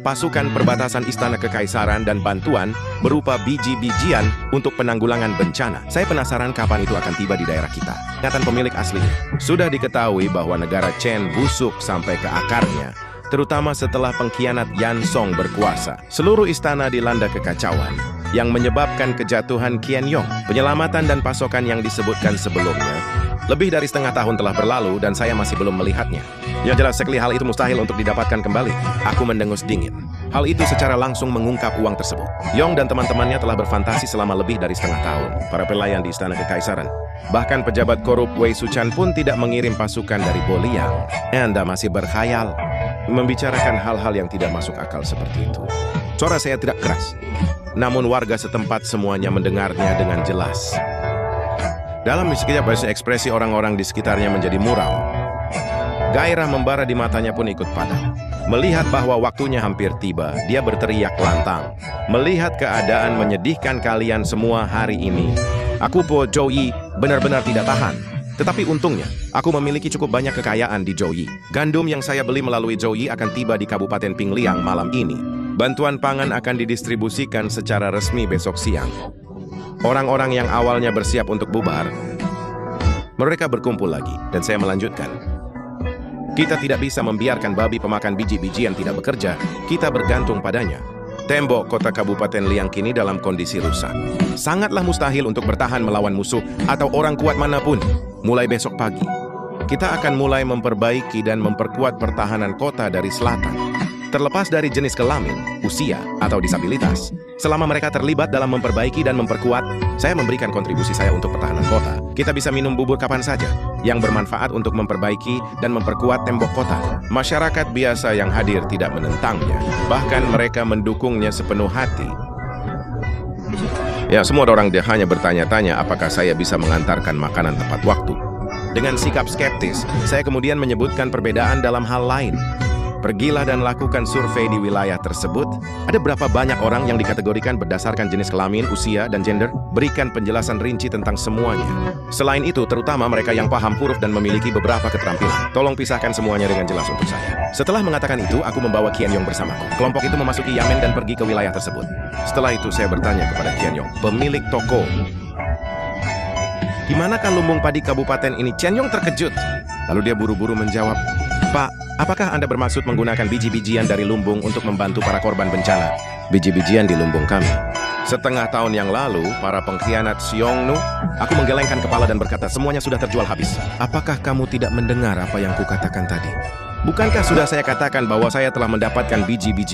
pasukan perbatasan Istana Kekaisaran dan bantuan berupa biji-bijian untuk penanggulangan bencana. Saya penasaran kapan itu akan tiba di daerah kita. Ingatan pemilik aslinya. Sudah diketahui bahwa negara Chen busuk sampai ke akarnya, terutama setelah pengkhianat Yan Song berkuasa. Seluruh istana dilanda kekacauan yang menyebabkan kejatuhan Qianyong. Penyelamatan dan pasokan yang disebutkan sebelumnya lebih dari setengah tahun telah berlalu dan saya masih belum melihatnya. Yang jelas sekali hal itu mustahil untuk didapatkan kembali. Aku mendengus dingin. Hal itu secara langsung mengungkap uang tersebut. Yong dan teman-temannya telah berfantasi selama lebih dari setengah tahun. Para pelayan di Istana Kekaisaran. Bahkan pejabat korup Wei Suchan pun tidak mengirim pasukan dari Boliang. Anda masih berkhayal membicarakan hal-hal yang tidak masuk akal seperti itu. Suara saya tidak keras. Namun warga setempat semuanya mendengarnya dengan jelas. Dalam sekejap ekspresi orang-orang di sekitarnya menjadi muram. Gairah membara di matanya pun ikut padam. Melihat bahwa waktunya hampir tiba, dia berteriak lantang. Melihat keadaan menyedihkan kalian semua hari ini, aku Po Zhouyi benar-benar tidak tahan. Tetapi untungnya, aku memiliki cukup banyak kekayaan di Zhouyi. Gandum yang saya beli melalui Zhouyi akan tiba di Kabupaten Pingliang malam ini. Bantuan pangan akan didistribusikan secara resmi besok siang. Orang-orang yang awalnya bersiap untuk bubar, mereka berkumpul lagi, dan saya melanjutkan. Kita tidak bisa membiarkan babi pemakan biji-bijian tidak bekerja, kita bergantung padanya. Tembok kota Kabupaten Liang kini dalam kondisi rusak. Sangatlah mustahil untuk bertahan melawan musuh atau orang kuat manapun. Mulai besok pagi, kita akan mulai memperbaiki dan memperkuat pertahanan kota dari selatan. Terlepas dari jenis kelamin, usia, atau disabilitas, selama mereka terlibat dalam memperbaiki dan memperkuat, saya memberikan kontribusi saya untuk pertahanan kota. Kita bisa minum bubur kapan saja, yang bermanfaat untuk memperbaiki dan memperkuat tembok kota. Masyarakat biasa yang hadir tidak menentangnya, bahkan mereka mendukungnya sepenuh hati. Ya, semua orang dia hanya bertanya-tanya apakah saya bisa mengantarkan makanan tepat waktu. Dengan sikap skeptis, saya kemudian menyebutkan perbedaan dalam hal lain. Pergilah dan lakukan survei di wilayah tersebut. Ada berapa banyak orang yang dikategorikan berdasarkan jenis kelamin, usia, dan gender? Berikan penjelasan rinci tentang semuanya. Selain itu, terutama mereka yang paham huruf dan memiliki beberapa keterampilan. Tolong pisahkan semuanya dengan jelas untuk saya. Setelah mengatakan itu, aku membawa Qianyong bersamaku. Kelompok itu memasuki Yamen dan pergi ke wilayah tersebut. Setelah itu, saya bertanya kepada Qianyong, pemilik toko. Di manakah lumbung padi kabupaten ini? Qianyong terkejut. Lalu dia buru-buru menjawab, Pak, apakah Anda bermaksud menggunakan biji-bijian dari lumbung untuk membantu para korban bencana? Biji-bijian di lumbung kami. Setengah tahun yang lalu, para pengkhianat Xiongnu, aku menggelengkan kepala dan berkata, semuanya sudah terjual habis. Apakah kamu tidak mendengar apa yang kukatakan tadi? Bukankah sudah saya katakan bahwa saya telah mendapatkan biji-biji